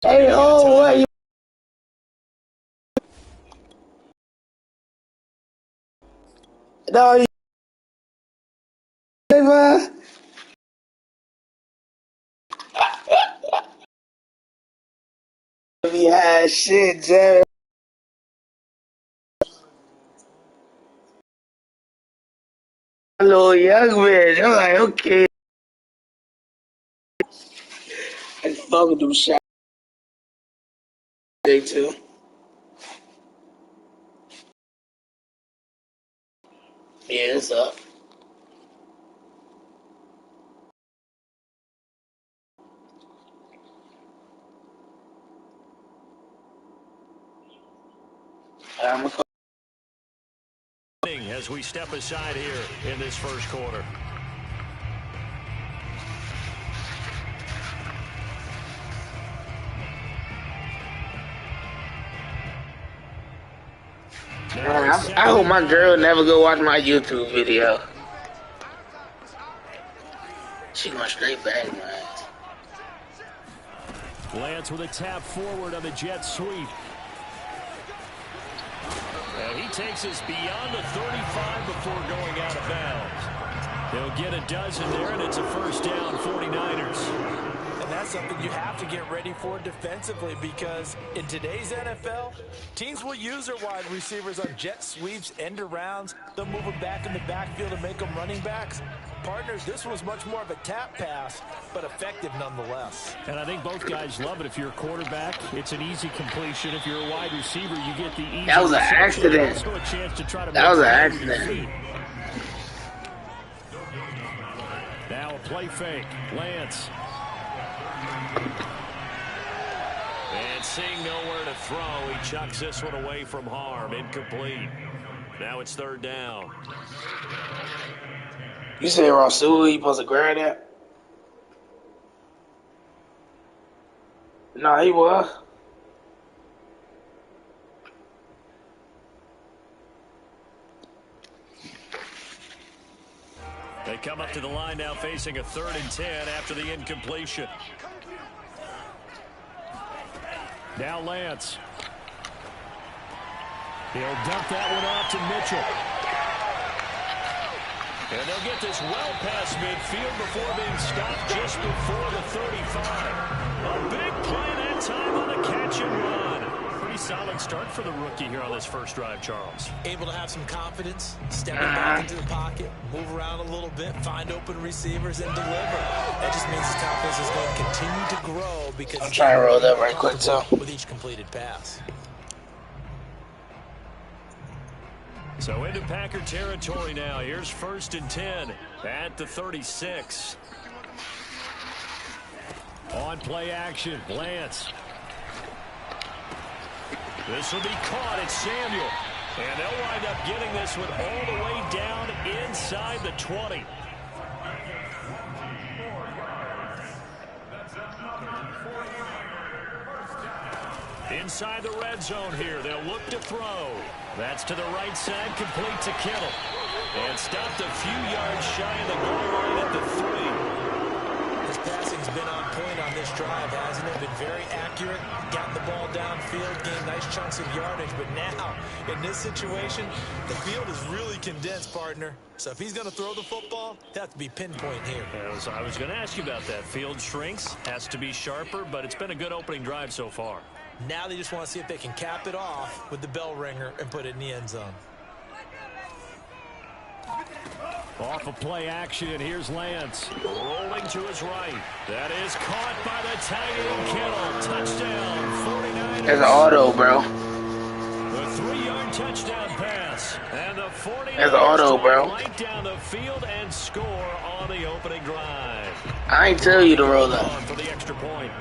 Hey, oh, what you? No, you. Yeah, shit, Jerry. Little young man. I'm like, okay. I fuck with them shots. Day too. Yeah, it's up. I'm a As we step aside here in this first quarter. I hope my girl never go watch my YouTube video. She going straight back, man. Lance with a tap forward on the jet sweep. And he takes us beyond the 35 before going out of bounds. He'll get a dozen there, and it's a first down, 49ers. And that's something you have to get ready for defensively, because in today's NFL, teams will use their wide receivers on jet sweeps, end arounds. They'll move them back in the backfield and make them running backs. Partners, this was much more of a tap pass, but effective nonetheless. And I think both guys love it. If you're a quarterback, it's an easy completion. If you're a wide receiver, you get the easy. That was an accident. Also a chance to try to that was an accident. Now a play fake. Lance. And seeing nowhere to throw, he chucks this one away from harm. Incomplete. Now it's third down. You say Rasul, he supposed to grab that? Nah, he was. They come up to the line now facing a 3rd and 10 after the incompletion. Now Lance. He'll dump that one off to Mitchell. And they'll get this well past midfield before being stopped just before the 35. A big play that time on the catch and run. Pretty solid start for the rookie here on this first drive, Charles. Able to have some confidence, stepping back into the pocket, move around a little bit, find open receivers, and deliver. That just means his confidence is going to continue to grow because I'm trying to roll that right quick, too. With each completed pass. So into Packer territory now. Here's 1st and 10 at the 36. On play action, Lance. This will be caught. It's Samuel. And they'll wind up getting this one all the way down inside the 20. Inside the red zone here. They'll look to throw. That's to the right side, complete to Kittle. And stopped a few yards shy of the goal line at the 3. His passing's been on point on this drive, hasn't it? Been very accurate, gotten the ball downfield, gained nice chunks of yardage. But now, in this situation, the field is really condensed, partner. So if he's going to throw the football, it has to be pinpoint here. I was going to ask you about that. Field shrinks, has to be sharper, but it's been a good opening drive so far. Now they just want to see if they can cap it off with the bell ringer and put it in the end zone. Off of play action, and here's Lance. Rolling to his right. That is caught by the tight end Kittle. Touchdown, 49ers. There's an auto, bro. The 3-yard touchdown pass. And the 49ers There's an auto, bro. Right down the field and score on the opening drive. I ain't tell you to roll that. For the extra point.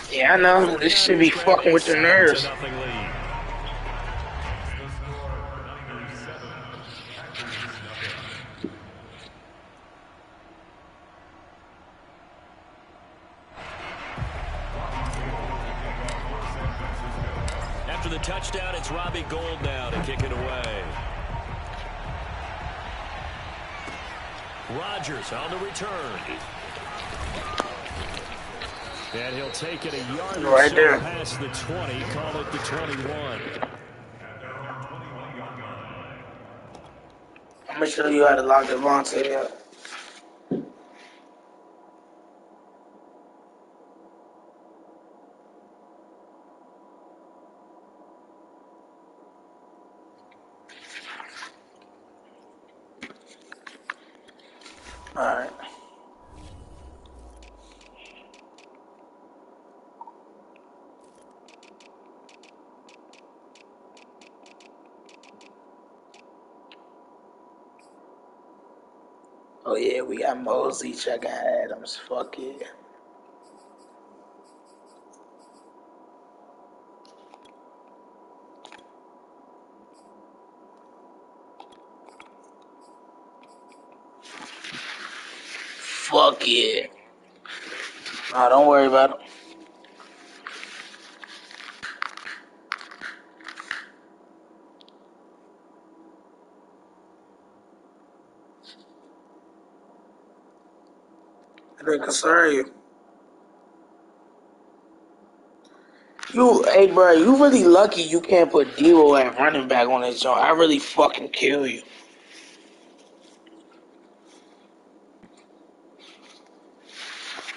Yeah, I know. This should be fucking with your nerves. After the touchdown, it's Robbie Gould now to kick it away. Rodgers on the return. And he'll take it a yard or Right so there. past the 20, call it the 21. I'm gonna show you how to lock Devontae up. Alright. Oh yeah, we got Mosley checking Adams. Fuck yeah. Fuck yeah. Nah, don't worry about it. It didn't concern you. Hey, bro, you really lucky you can't put Devo at running back on this joint. I really fucking kill you.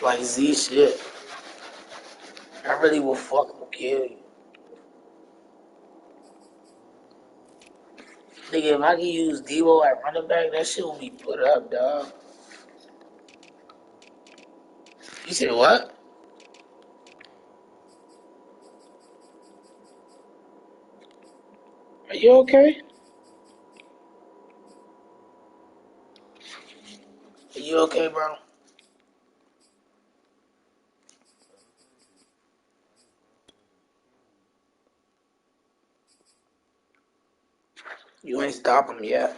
Like Z shit. I really will fucking kill you. Nigga, if I can use Devo at running back, that shit will be put up, dog. You said what? Are you okay? Are you okay, bro? You ain't stop him yet.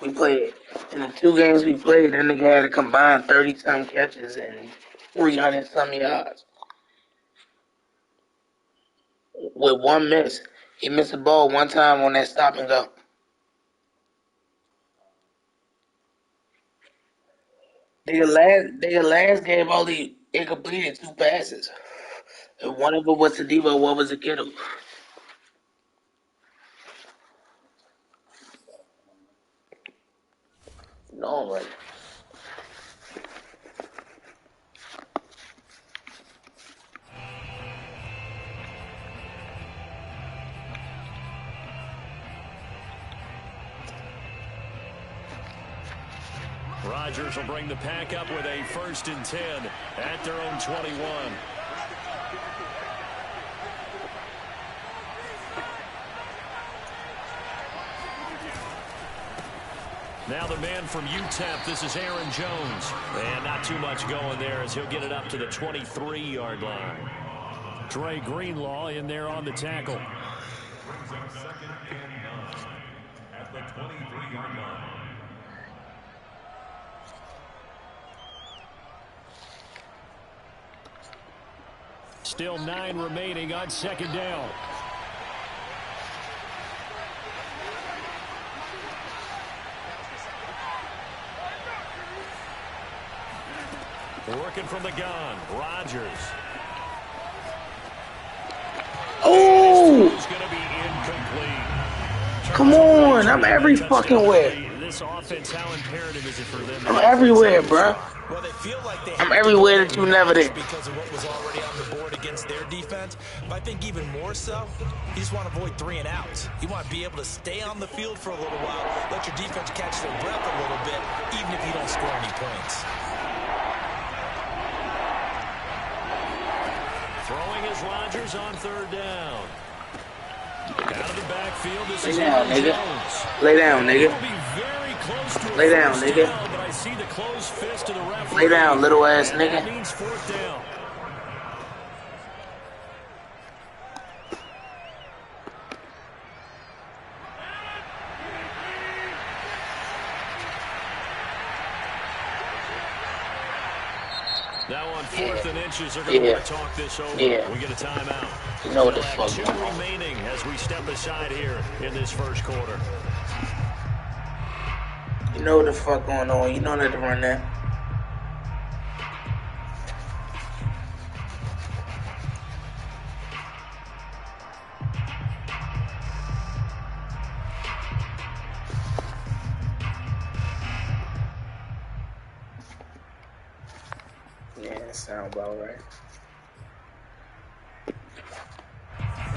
We played, in the 2 games we played, that nigga had a combined 30-some catches and 300-some yards. With 1 miss. He missed a ball 1 time on that stop and go. Nigga last game only completed 2 passes. And one of them was to Devo, one was to Kittle. No, right. Rodgers will bring the pack up with a 1st and 10 at their own 21. Now the man from UTEP, this is Aaron Jones. And not too much going there as he'll get it up to the 23-yard line. Dre Greenlaw in there on the tackle. At the 23-yard line. Still 9 remaining on 2nd down. Working from the gun, Rodgers. Oh! It's going to be incomplete. Come on, I'm every fucking way. This offense, how imperative is it for them? I'm everywhere, bro. Well, they feel like they I'm everywhere that you never did. because of what was already on the board against their defense. But I think even more so, you just want to avoid 3 and outs. You want to be able to stay on the field for a little while, let your defense catch their breath a little bit, even if you don't score any points. Throwing is Rodgers on 3rd down. Out of the backfield, this is Lay down, Aaron nigga. Jones. Lay down, nigga. He'll be very close to a Lay down, 1st nigga. down, but I see the closed fist to the referee. Lay down, little ass And that nigga. means 4th down. Now on 4th and inches, they're going to want to talk this over. Yeah. We get a timeout. You know what the We'll have fuck 2 going on. remaining as we step aside here in this 1st quarter. You know what the fuck going on. You know not to run that. Yeah, that sounds about right.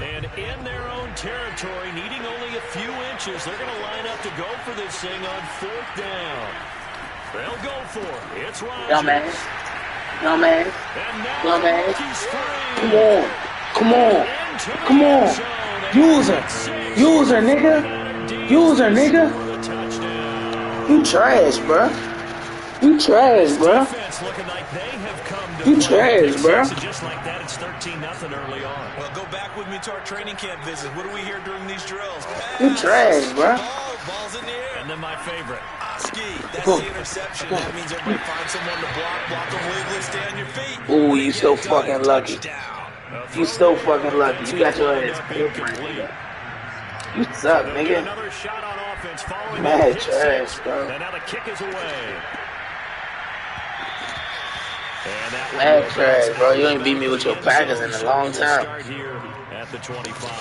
And in their own territory, needing only a few inches, they're going to line up to go for this thing on 4th down. They'll go for it. It's Rodgers. Dumbass. Dumbass. Dumbass. Come on. Come on. User, nigga. User, nigga. You trash, bro. You trash, bro. You trash, bro. Just like that, it's 13-0 early on. Well, go back with me to our training camp visit. What do we hear during these drills? You trash, bro. Ball's in the air. And then my favorite. That's the interception. That means everybody find someone to block them legally, stay on your feet. Ooh, you so fucking lucky. You so fucking lucky. You got your ass picked. You suck, nigga. Another shot on offense following mad trash, bro. And now the kick is away. Mad trash, bro. You ain't beat me with your Packers in a long time. Start here at the 25.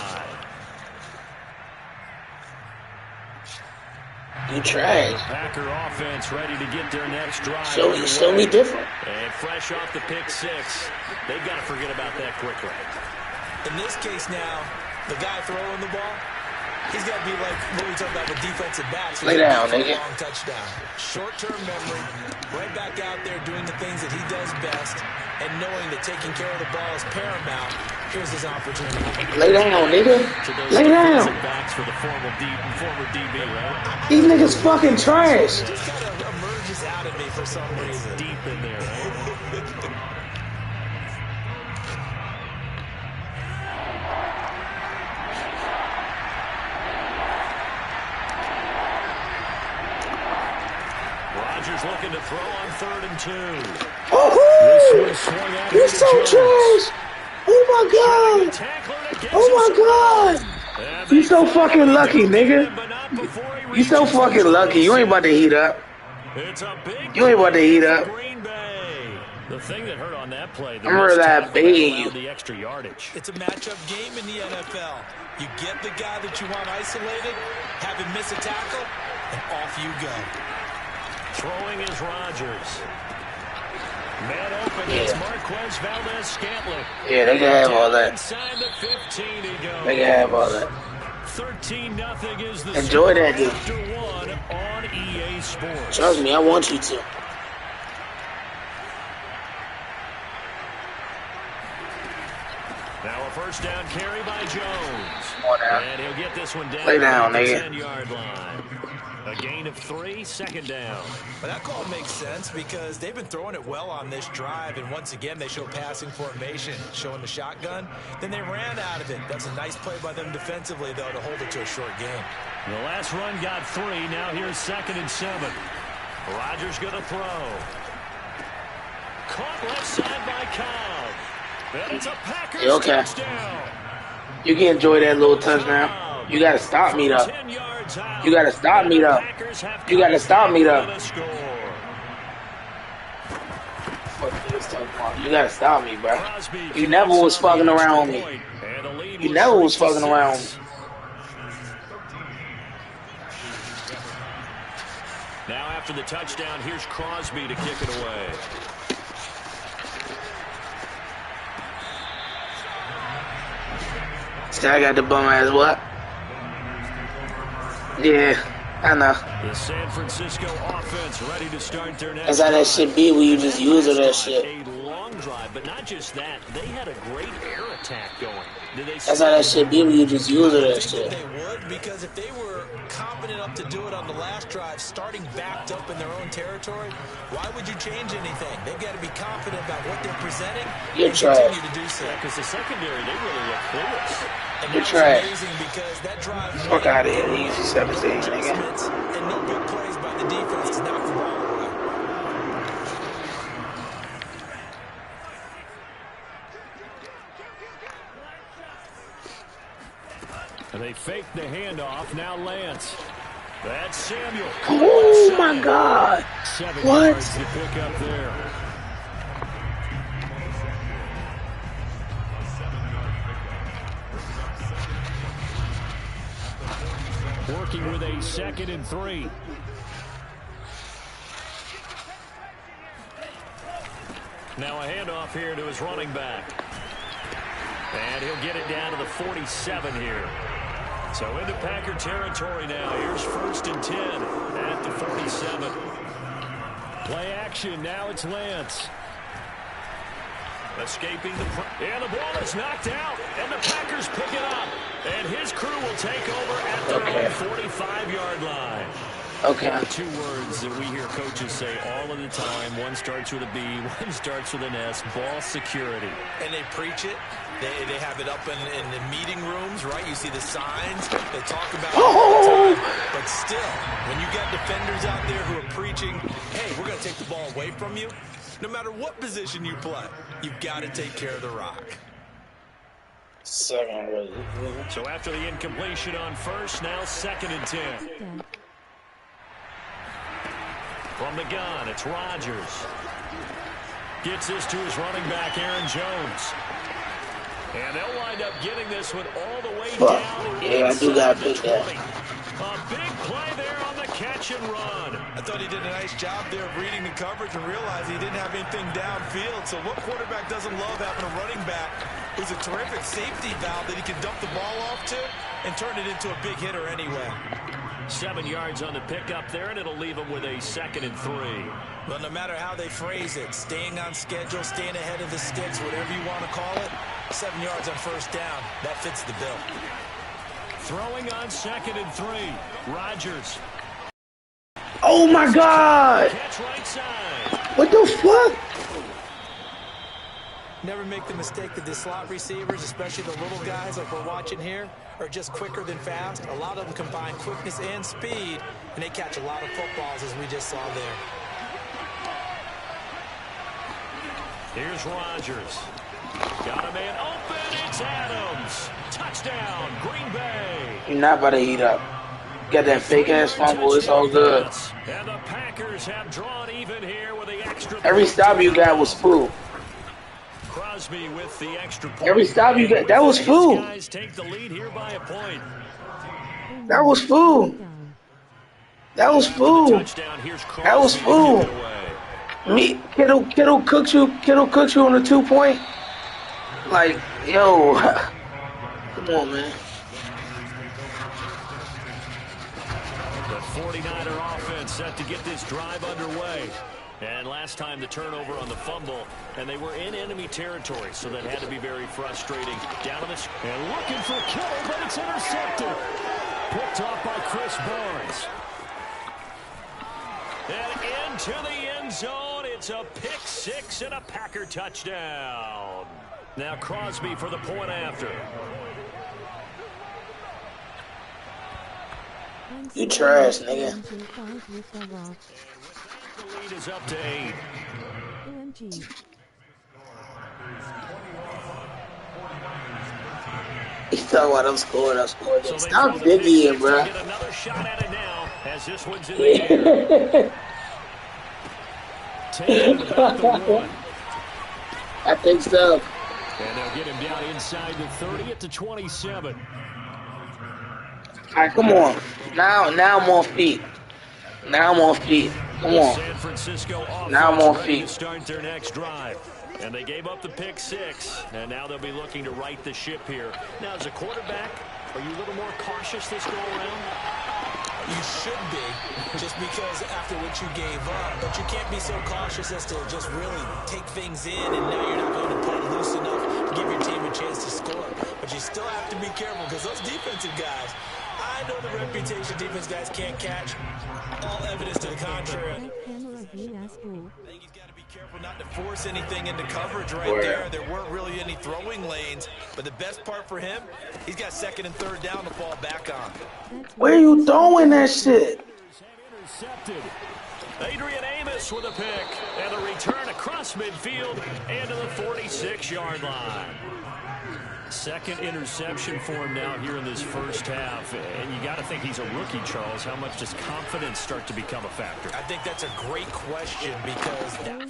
You trash. Packer offense ready to get their next drive. Show me different. And fresh off the pick 6, they've got to forget about that quickly. In this case now, the guy throwing the ball, he's got to be like what we talk about with defensive backs. Lay down, nigga. Long touchdown. Short-term memory, right back out there doing the things that he does best, and knowing that taking care of the ball is paramount. Here's his opportunity. Lay down, nigga. Lay down. Backs for the former DB, right? These niggas fucking trash. It just kind of emerges out of me for some reason. Deep in there, right? Rodgers looking to throw on 3rd and 2. Oh, you're so trash. Oh my god. Oh my god. You so fucking lucky, nigga. You so fucking lucky. You ain't about to heat up. You ain't about to heat up. The thing that hurt on that play, I'm really begging you. The extra yardage. It's a matchup game in the NFL. You get the guy that you want isolated, have him miss a tackle, and off you go. Throwing is Rodgers. Man open is Marquez Valdez-Scantling. Yeah, they can have all that. Inside the 15 he goes. They can have all that. 13-0 is the enjoy that, dude. After 1 on EA Sports. Trust me, I want you to. Now a first down carry by Jones. And he'll get this one down. Lay down, at the nigga. 10-yard line. A gain of 3, 2nd down. But that call makes sense because they've been throwing it well on this drive, and once again they show passing formation, showing the shotgun. Then they ran out of it. That's a nice play by them defensively, though, to hold it to a short game. The last run got 3. Now here's 2nd and 7. Rodgers going to throw. Caught left side by Cobb. And it's a Packers touchdown. You can enjoy that little touchdown. You got to stop me, though. You got to stop me, though. You got to stop me, though. You got to stop me, bro. You never was fucking around with me. You never was fucking around with me. Now after the touchdown, here's Crosby to kick it away. This guy got the bum ass what? Yeah, I know. The San Francisco offense ready to start their next. That's how that shit be when you just use it that shit. A long drive, but not just that. They had a great air attack going. That's how that shit be when you just use it that shit. They would, because if they were confident enough to do it on the last drive, starting backed up in their own territory, why would you change anything? They've got to be confident about what they're presenting. You're trash. Continue to do so. Because the secondary, they really look clueless. And you're trash. Because that drive fuck out of here, easy 17, nigga. And no big plays by the defense to knock the ball away. And they fake the handoff. Now Lance. That's Samuel. Oh my God! 7 What? yards to pick up there. Working with a 2nd and 3. Now a handoff here to his running back. And he'll get it down to the 47 here. So into Packer territory now. Here's 1st and 10 at the 47. Play action. Now it's Lance. Escaping and the ball is knocked out. And the Packers pick it up. And his crew will take over at their own 45-yard line. Okay. There are 2 words that we hear coaches say all of the time. One starts with a B, one starts with an S. Ball security. And they preach it. They have it up in the meeting rooms, right? You see the signs. They talk about it all the time. But still, when you got defenders out there who are preaching, hey, we're going to take the ball away from you, no matter what position you play, you've got to take care of the rock. So after the incompletion on first, now 2nd and 10. From the gun, it's Rodgers. Gets this to his running back, Aaron Jones. And they'll wind up getting this one all the way down. Yeah, I do got to pick that. A big play there on the catch and run. I thought he did a nice job there of reading the coverage and realized he didn't have anything downfield. So what quarterback doesn't love having a running back who's a terrific safety valve that he can dump the ball off to and turn it into a big hitter anyway. 7 yards on the pickup there, and it'll leave him with a 2nd and 3. But no matter how they phrase it, staying on schedule, staying ahead of the sticks, whatever you want to call it, 7 yards on first down, that fits the bill. Throwing on 2nd and 3, Rodgers. Oh my God! Catch right side. What the fuck? Never make the mistake that the slot receivers, especially the little guys like we're watching here, are just quicker than fast. A lot of them combine quickness and speed, and they catch a lot of footballs, as we just saw there. Here's Rodgers. Got a man open. It's Adams. Touchdown, Green Bay. You're not about to eat up. Got that fake-ass fumble. It's all good. And the Packers have drawn even here with the extra. Every stop you got was fool. Crosby with the extra point. Every stop you got, that was fool. Guys take the lead here by a point. That was fool. That was fool. That was fool. Me, Kittle cooks you on the 2-point. Like, yo, come on, man. The 49er offense set to get this drive underway. And last time the turnover on the fumble, and they were in enemy territory, so that had to be very frustrating. Down on this, and looking for Kittle, but it's intercepted. Picked off by Chris Barnes. And into the end zone, it's a pick six and a Packer touchdown. Now Crosby for the point after. You trash, nigga. The lead is up to 8. He's talking about I'm scoring. Stop divvying, bro. Get another shot at it now as this one's in the air. Taking it about the 1. I think so. And they'll get him down inside the 30 at the 27. All right, come on. Now I'm on feet. Come on. San Francisco Now I'm on ready feet. to start their next drive. And they gave up the pick 6. And now they'll be looking to right the ship here. Now, as a quarterback, are you a little more cautious this go around? You should be, just because after what you gave up. But you can't be so cautious as to just really take things in, and now you're not going to play loose enough to give your team a chance to score. But you still have to be careful, because those defensive guys, I know the reputation defense guys can't catch. All evidence to the contrary. I think he's got to be careful not to force anything into coverage right there. There weren't really any throwing lanes. But the best part for him, he's got 2nd and 3rd down to fall back on. Where you throwing that shit? Intercepted. Adrian Amos with a pick. And a return across midfield and to the 46-yard line. Second interception for him now here in this first half. And you got to think he's a rookie, Charles. How much does confidence start to become a factor? I think that's a great question because I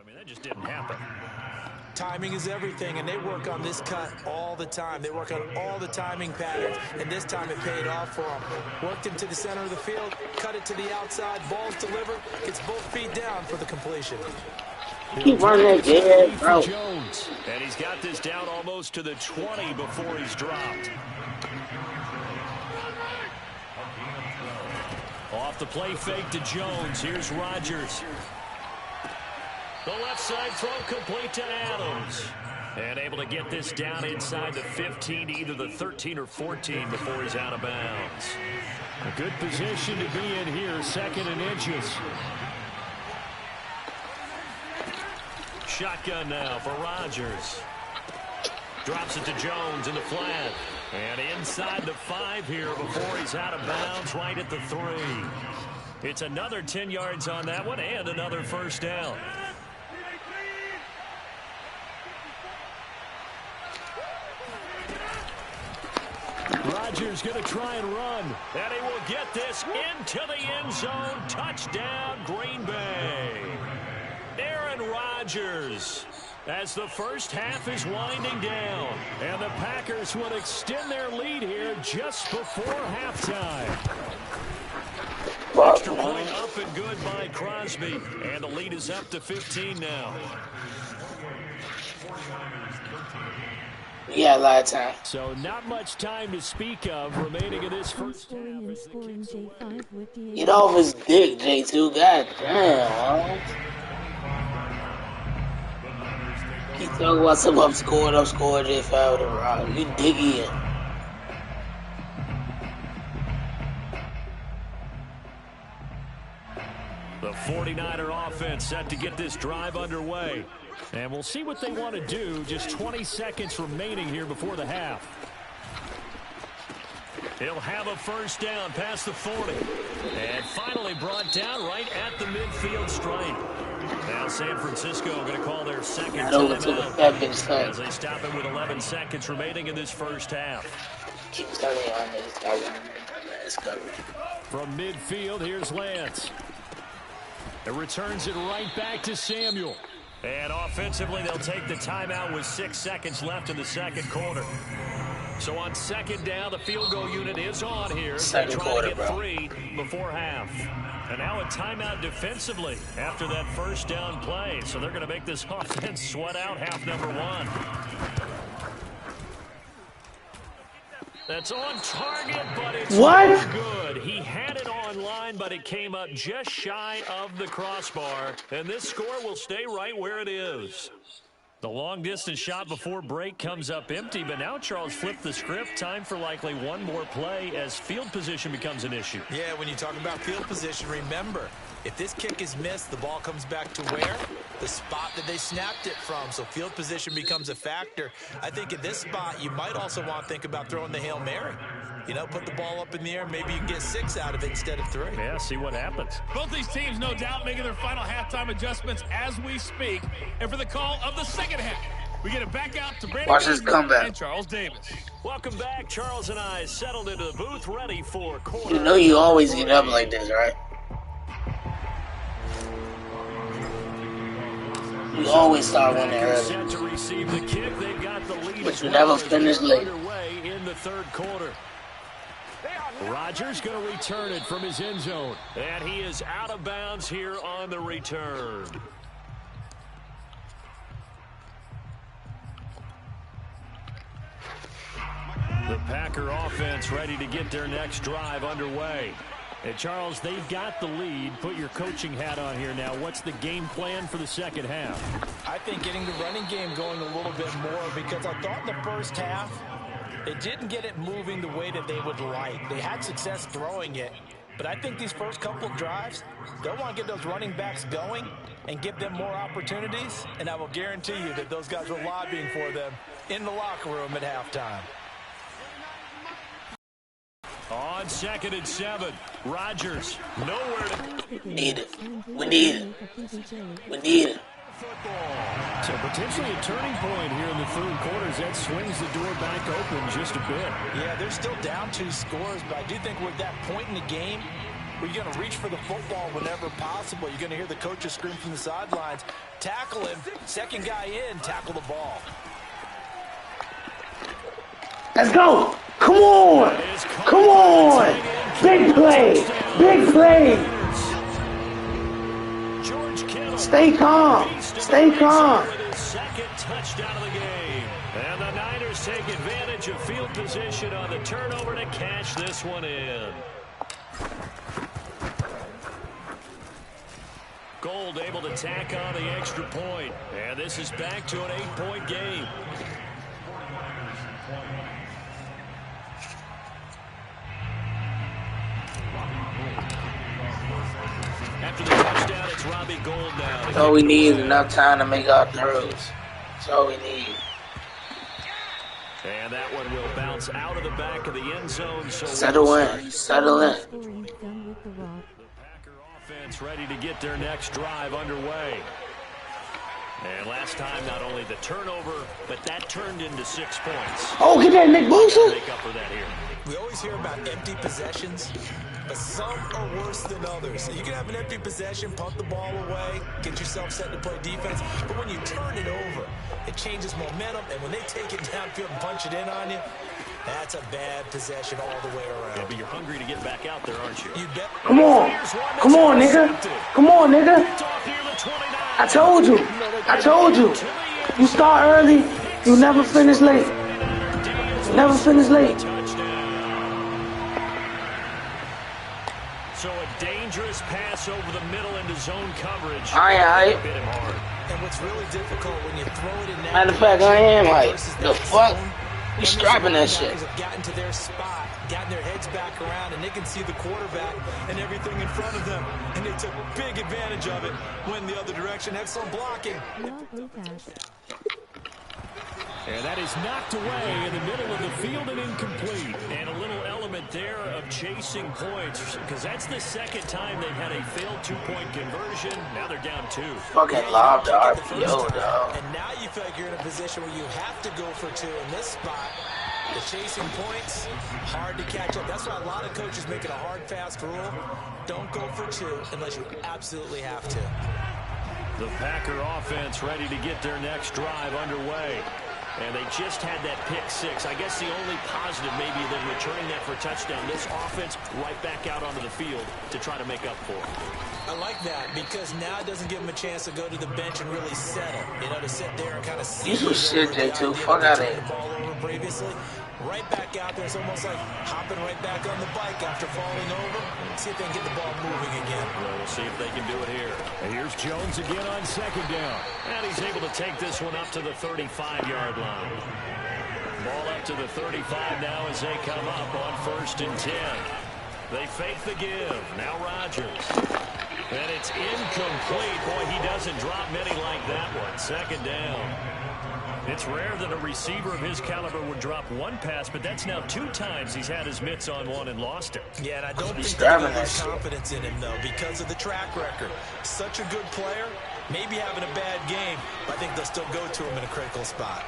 mean, that just didn't happen. timing is everything, and they work on this cut all the time. They work on all the timing patterns, and this time it paid off for them. Worked into the center of the field, cut it to the outside, ball's delivered, gets both feet down for the completion. Keep running that game, bro. Jones, and he's got this down almost to the 20 before he's dropped. Off the play fake to Jones. Here's Rodgers. The left side throw complete to Adams. And able to get this down inside the 15, either the 13 or 14 before he's out of bounds. A good position to be in here, 2nd and inches. Shotgun now for Rodgers. Drops it to Jones in the flat. And inside the 5 here before he's out of bounds, right at the 3. It's another 10 yards on that one and another first down. Rodgers going to try and run. And he will get this into the end zone. Touchdown, Green Bay. Aaron Rodgers, as the first half is winding down. And the Packers would extend their lead here just before halftime. Extra point up and good by Crosby. And the lead is up to 15 now. Yeah, a lot of time. So not much time to speak of remaining in this first half. Get off his dick, J2. God damn. Keep talking about some up scored, J5 with a rock. You dig in. The 49er offense set to get this drive underway. And we'll see what they want to do. Just 20 seconds remaining here before the half. He'll have a first down past the 40. And finally brought down right at the midfield stripe. Now San Francisco going to call their second timeout as they stop him with 11 seconds remaining in this first half. Keep starting on this coverage. From midfield, here's Lance. It returns it right back to Samuel. And offensively, they'll take the timeout with 6 seconds left in the second quarter. So on second down, the field goal unit is on here. Second quarter, to get 3 before half. And now a timeout defensively after that first down play. So they're going to make this offense sweat out half number 1. That's on target, but it's not good. He had it online, but it came up just shy of the crossbar. And this score will stay right where it is. The long-distance shot before break comes up empty, but now Charles flipped the script. Time for likely one more play as field position becomes an issue. Yeah, when you talk about field position, remember, if this kick is missed, the ball comes back to where? The spot that they snapped it from. So field position becomes a factor. I think at this spot, you might also want to think about throwing the Hail Mary. You know, put the ball up in the air. Maybe you can get 6 out of it instead of 3. Yeah, see what happens. Both these teams, no doubt, making their final halftime adjustments as we speak. And for the call of the second half, we get it back out to Brandon and Charles Davis. Welcome back. Charles and I settled into the booth, ready for quarter. You know you always get up like this, right? You always start winning early. Set to receive the kick. They've got the lead, but you never finish late. In the third quarter. Rodgers going to return it from his end zone. And he is out of bounds here on the return. The Packer offense ready to get their next drive underway. And Charles, they've got the lead. Put your coaching hat on here now. What's the game plan for the second half? I think getting the running game going a little bit more, because I thought in the first half, they didn't get it moving the way that they would like. They had success throwing it. But I think these first couple of drives, they'll want to get those running backs going and give them more opportunities. And I will guarantee you that those guys were lobbying for them in the locker room at halftime. On 2nd and 7, Rodgers nowhere to... Need it. We need it. We need it. Football. So potentially a turning point here in the third quarter as that swings the door back open just a bit. Yeah, they're still down 2 scores, but I do think we're at that point in the game where you're going to reach for the football whenever possible. You're going to hear the coaches scream from the sidelines, tackle him, second guy in, tackle the ball. Let's go. Come on. Come on. Big play. Big play. Stay calm. Stay calm. Second touchdown of the game. And the Niners take advantage of field position on the turnover to cash this one in. Gold able to tack on the extra point. And this is back to an 8-point game. After the touchdown, it's Robbie Gould now. That's all we need is enough time to make our throws. That's all we need. And that one will bounce out of the back of the end zone. So settle in. Settle in. The Packer offense ready to get their next drive underway. And last time, not only the turnover, but that turned into 6 points. Oh, get that, Nick Bosa. Make up for that here. We always hear about empty possessions, but some are worse than others. You can have an empty possession, punt the ball away, get yourself set to play defense, but when you turn it over, it changes momentum, and when they take it downfield and punch it in on you, that's a bad possession all the way around. Yeah, but you're hungry to get back out there, aren't you? You bet. Come on. Come on, nigga. Come on, nigga. I told you. I told you. You start early, you never finish late. Never finish late. So a dangerous pass over the middle into zone coverage. I am hype. Hit him hard. And what's really difficult when you throw it in that Matter of fact, I am hype. The fuck? We strapping that shit. Have gotten to their spot, gotten their heads back around, and they can see the quarterback and everything in front of them. And they took big advantage of it. Went the other direction, had some blocking. And that is knocked away in the middle of the field and incomplete. And a little element there of chasing points, because that's the second time they've had a failed 2-point conversion. Now they're down 2. Fucking lob to RPO, dog. And now you feel like you're in a position where you have to go for 2 in this spot. The chasing points, hard to catch up. That's why a lot of coaches make it a hard, fast rule. Don't go for 2 unless you absolutely have to. The Packer offense ready to get their next drive underway. And they just had that pick 6. I guess the only positive maybe than returning that for a touchdown. This offense right back out onto the field to try to make up for it. I like that because now it doesn't give them a chance to go to the bench and really settle. You know, to sit there and kind of see. You some shit, J2. Fuck out of here. The ball over previously. Right back out there. It's almost like hopping right back on the bike after falling over. See if they can get the ball moving again. Well, we'll see if they can do it here. And here's Jones again on 2nd down. And he's able to take this one up to the 35-yard line. Ball up to the 35 now as they come up on 1st and 10. They fake the give. Now Rodgers. And it's incomplete. Boy, he doesn't drop many like that one. 2nd down. It's rare that a receiver of his caliber would drop one pass, but that's now 2 times he's had his mitts on one and lost it. Yeah, and I don't think they have much confidence in him, though, because of the track record. Such a good player, maybe having a bad game, but I think they'll still go to him in a critical spot.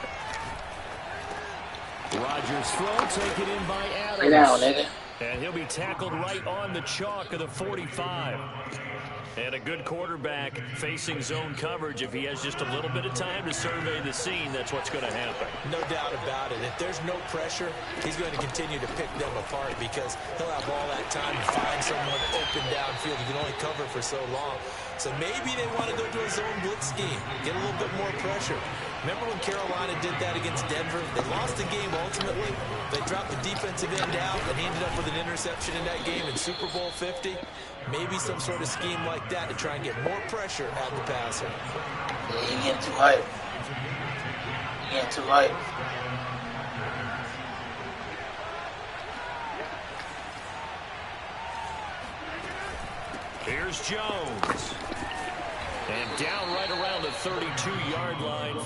Rodgers throw taken in by Adams. Lay down, nigga. And he'll be tackled right on the chalk of the 45. And a good quarterback facing zone coverage. If he has just a little bit of time to survey the scene, that's what's going to happen. No doubt about it. If there's no pressure, he's going to continue to pick them apart because he'll have all that time to find someone open downfield. He can only cover for so long. So maybe they want to go to a zone blitz scheme, get a little bit more pressure. Remember when Carolina did that against Denver? They lost the game ultimately. They dropped the defensive end out and he ended up with an interception in that game in Super Bowl 50. Maybe some sort of scheme like that to try and get more pressure at the passer. Yeah, you're getting too hype. You're getting too hype. Here's Jones. And down right around the 32-yard line.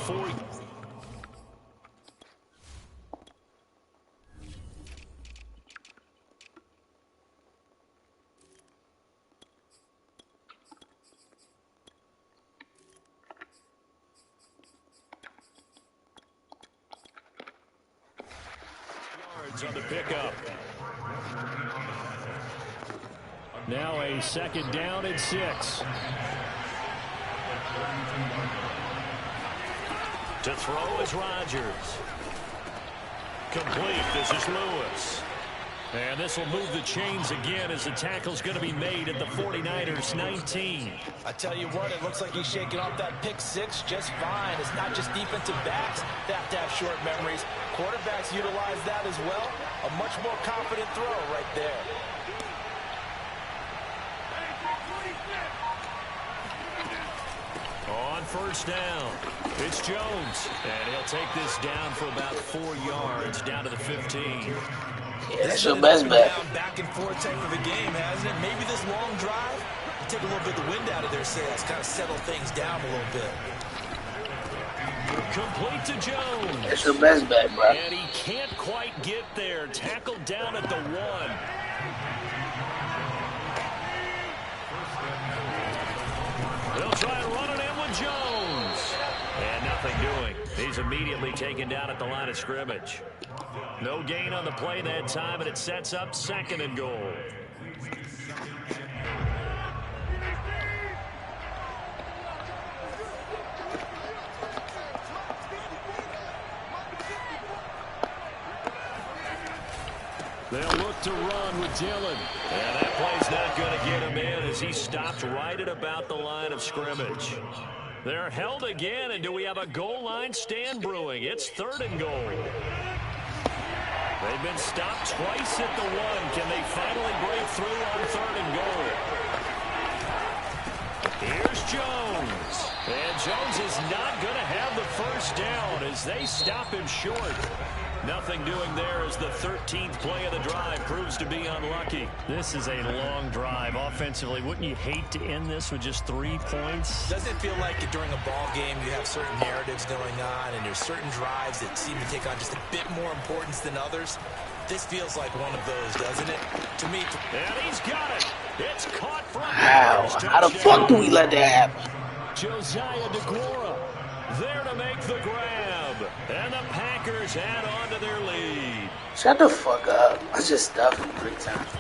yards on the pickup. Now a 2nd down and 6. To throw is Rodgers. Complete. This is Lewis. And this will move the chains again as the tackle's going to be made at the 49ers 19. I tell you what, it looks like he's shaking off that pick 6 just fine. It's not just defensive backs that have to have short memories. Quarterbacks utilize that as well. A much more confident throw right there. On 1st down, it's Jones. And he'll take this down for about 4 yards down to the 15. Yeah, that's your best bet. Back and forth type of a game, hasn't it? Maybe this long drive will take a little bit of the wind out of their sails, kind of settle things down a little bit. Complete to Jones. That's your best bet, bro. And he can't quite get there. Tackled down at the 1. They'll try and run it in with Jones. And nothing doing. He's immediately taken down at the line of scrimmage. No gain on the play that time, and it sets up 2nd and goal. They'll look to run with Dillon. And that play's not going to get him in as he stopped right at about the line of scrimmage. They're held again, and do we have a goal line stand brewing? It's 3rd and goal. They've been stopped twice at the 1. Can they finally break through on 3rd and goal? Here's Jones. And Jones is not going to have the 1st down as they stop him short. Nothing doing there as the 13th play of the drive proves to be unlucky. This is a long drive offensively. Wouldn't you hate to end this with just 3 points? Doesn't it feel like during a ball game you have certain narratives going on and there's certain drives that seem to take on just a bit more importance than others? This feels like one of those, doesn't it? To me. And he's got it. It's caught from How the fuck do we let that happen? Josiah DeGuara there to make the grab. And the Packers add on to their lead. Shut the fuck up. I just stuffed him 3 times.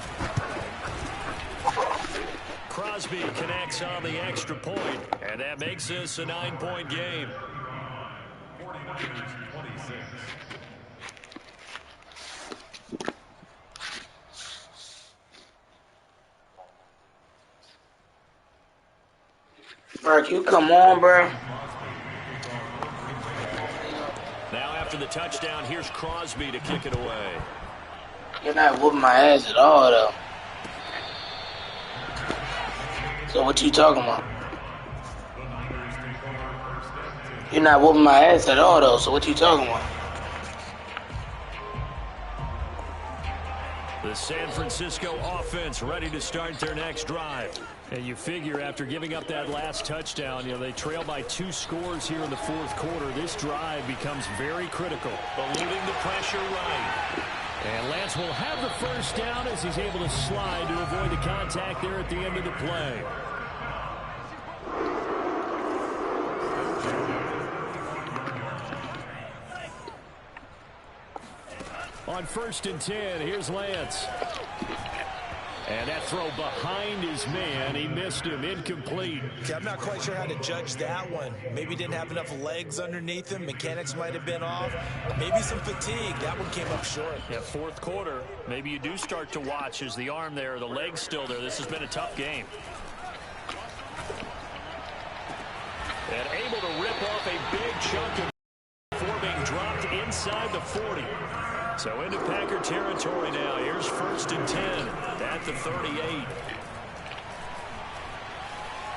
Crosby connects on the extra point, and that makes this a 9-point game. Bro, you come on, bro. Now after the touchdown, here's Crosby to kick it away. You're not whooping my ass at all, though. So what you talking about? You're not whooping my ass at all, though. So what you talking about? The San Francisco offense ready to start their next drive. And you figure after giving up that last touchdown, they trail by 2 scores here in the 4th quarter. This drive becomes very critical. Eluding the pressure right. And Lance will have the 1st down as he's able to slide to avoid the contact there at the end of the play. On 1st and 10, here's Lance. And that throw behind his man, he missed him, incomplete. Okay, I'm not quite sure how to judge that one. Maybe didn't have enough legs underneath him. Mechanics might have been off. Maybe some fatigue. That one came up short. Yeah, 4th quarter, maybe you do start to watch as the arm there, the leg's still there. This has been a tough game. And able to rip off a big chunk of before being dropped inside the 40. So into Packer territory now. Here's 1st and 10 at the 38.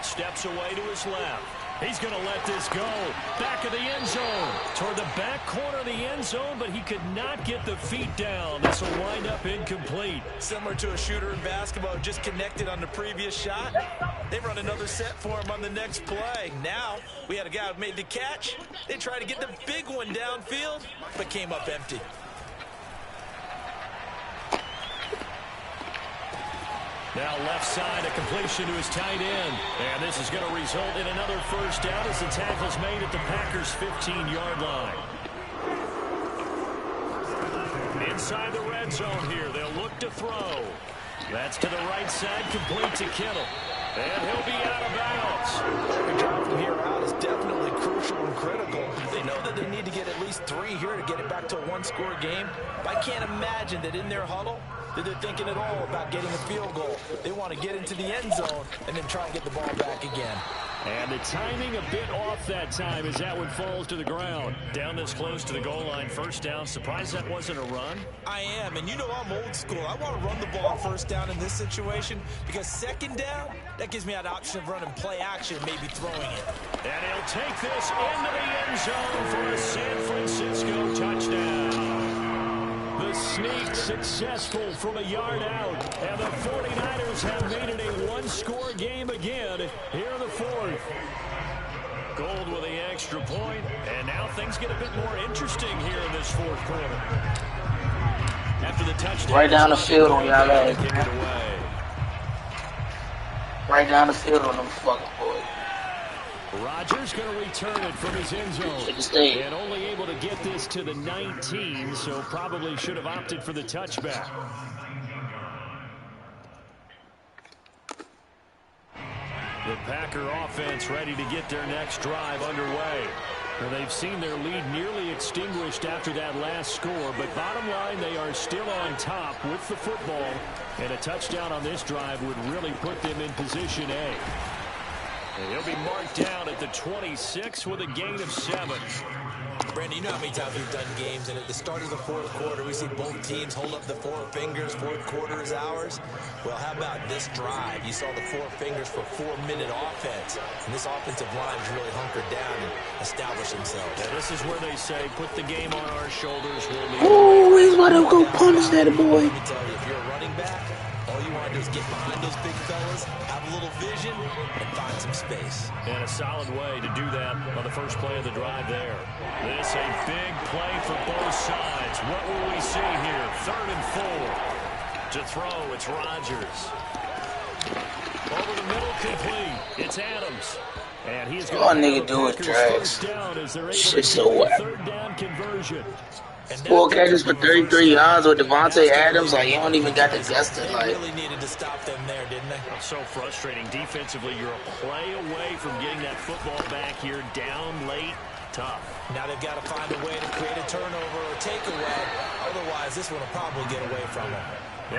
Steps away to his left. He's going to let this go. Back of the end zone. Toward the back corner of the end zone, but he could not get the feet down. This will wind up incomplete. Similar to a shooter in basketball, just connected on the previous shot. They run another set for him on the next play. Now, we had a guy who made the catch. They tried to get the big one downfield, but came up empty. Now left side, a completion to his tight end. And this is going to result in another 1st down as the tackle's made at the Packers' 15-yard line. Inside the red zone here, they'll look to throw. That's to the right side, complete to Kittle. And he'll be out of bounds. Every drive from here out is definitely crucial and critical. They know that they need to get at least 3 here to get it back to a one-score game. But I can't imagine that in their huddle that they're thinking at all about getting a field goal. They want to get into the end zone and then try and get the ball back again. And the timing a bit off that time as that one falls to the ground. Down this close to the goal line, first down. Surprised that wasn't a run? I am, and you know I'm old school. I want to run the ball on first down in this situation because second down, that gives me that option of running play action, maybe throwing it. And he'll take this into the end zone for a San Francisco touchdown. The sneak successful from a yard out. And the 49ers have made it a one-score game again here in the fourth. Gold with the extra point. And now things get a bit more interesting here in this fourth quarter. After the touchdown, right down the field on y'all ass, man. Right down the field on them fucking boys. Rodgers going to return it from his end zone. And only able to get this to the 19, so probably should have opted for the touchback. The Packer offense ready to get their next drive underway. Well, they've seen their lead nearly extinguished after that last score, but bottom line, they are still on top with the football, and a touchdown on this drive would really put them in position A. And he'll be marked down at the 26 with a gain of 7. Brandon, you know how many times we've done games, and at the start of the fourth quarter, we see both teams hold up the 4 fingers, fourth quarter is ours. Well, how about this drive? You saw the 4 fingers for 4-minute offense, and this offensive line is really hunkered down and established themselves. Yeah, this is where they say, put the game on our shoulders. Oh, he's about to go punish that boy. Let me tell you, if you're a running back, all you want to do is get behind those big fellas, have a little vision, and find some space. And a solid way to do that on the first play of the drive there. This a big play for both sides. What will we see here? 3rd and 4. To throw, it's Rodgers. Over the middle, complete. It's Adams. And he's all nigga do is drags. Shit so whack. 3rd down conversion. 4 catches for 33 yards with Devontae Adams. Like, you don't even got the guts to, like. They really needed to stop them there, didn't they? So frustrating. Defensively, you're a play away from getting that football back here. Down late. Tough. Now they've got to find a way to create a turnover or takeaway. Otherwise, this one will probably get away from him.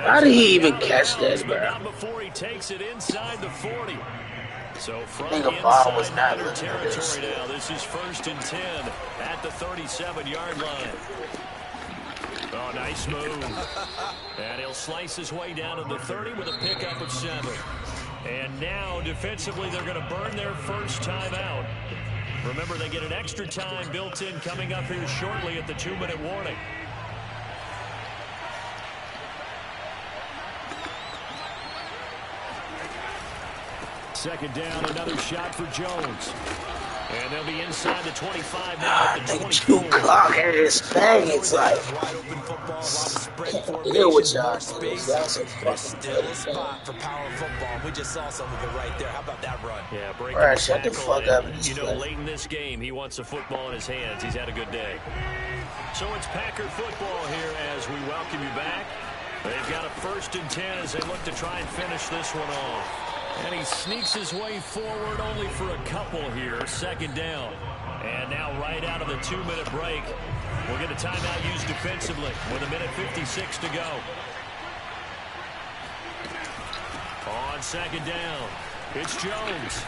How did he even catch that, bro? Not before he takes it inside the 40. So from ball was not under territory now. This is 1st and 10 at the 37-yard line. Oh, nice move. And he'll slice his way down to the 30 with a pickup of 7. And now, defensively, they're going to burn their first time out. Remember, they get an extra time built in coming up here shortly at the 2-minute warning. Second down, another shot for Jones. And they'll be inside the 25 now at the 24. 2 clock at his thing. It's like, deal with y'all. There's still a spot for power football. We just saw some of it right there. How about that run? Yeah, break. All right, shut the fuck up. You know, late in this game, he wants the football in his hands. He's had a good day. So it's Packer football here as we welcome you back. They've got a 1st and 10 as they look to try and finish this one off. And he sneaks his way forward only for a couple here. 2nd down. And now right out of the 2-minute break, we'll get a timeout used defensively with 1:56 to go. On 2nd down, it's Jones.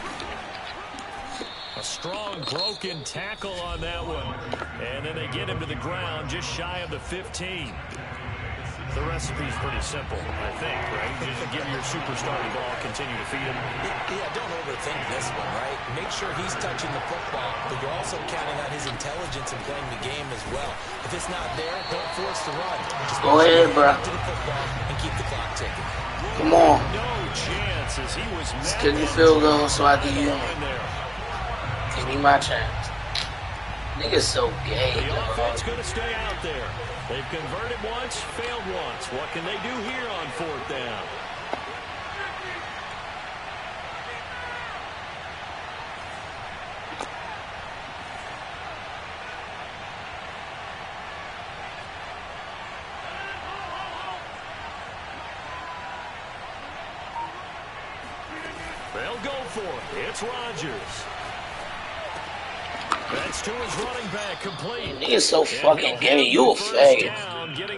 A strong broken tackle on that one. And then they get him to the ground just shy of the 15. The recipe's pretty simple, I think, right? Just give your superstar the ball, continue to feed him. Yeah, don't overthink this one, right? Make sure he's touching the football, but you're also counting on his intelligence in playing the game as well. If it's not there, don't force the run. Just go ahead, bro. To the football and keep the clock ticking. Come on. No chance as he was Let's get the field goal so I can use him. Give me my chance. Nigga's so gay. The offense going to stay out there. They've converted once, failed once. What can they do here on 4th down? They'll go for it. It's Rodgers. That's to his running back, complete. Nigga's so fucking gay. You a faggot.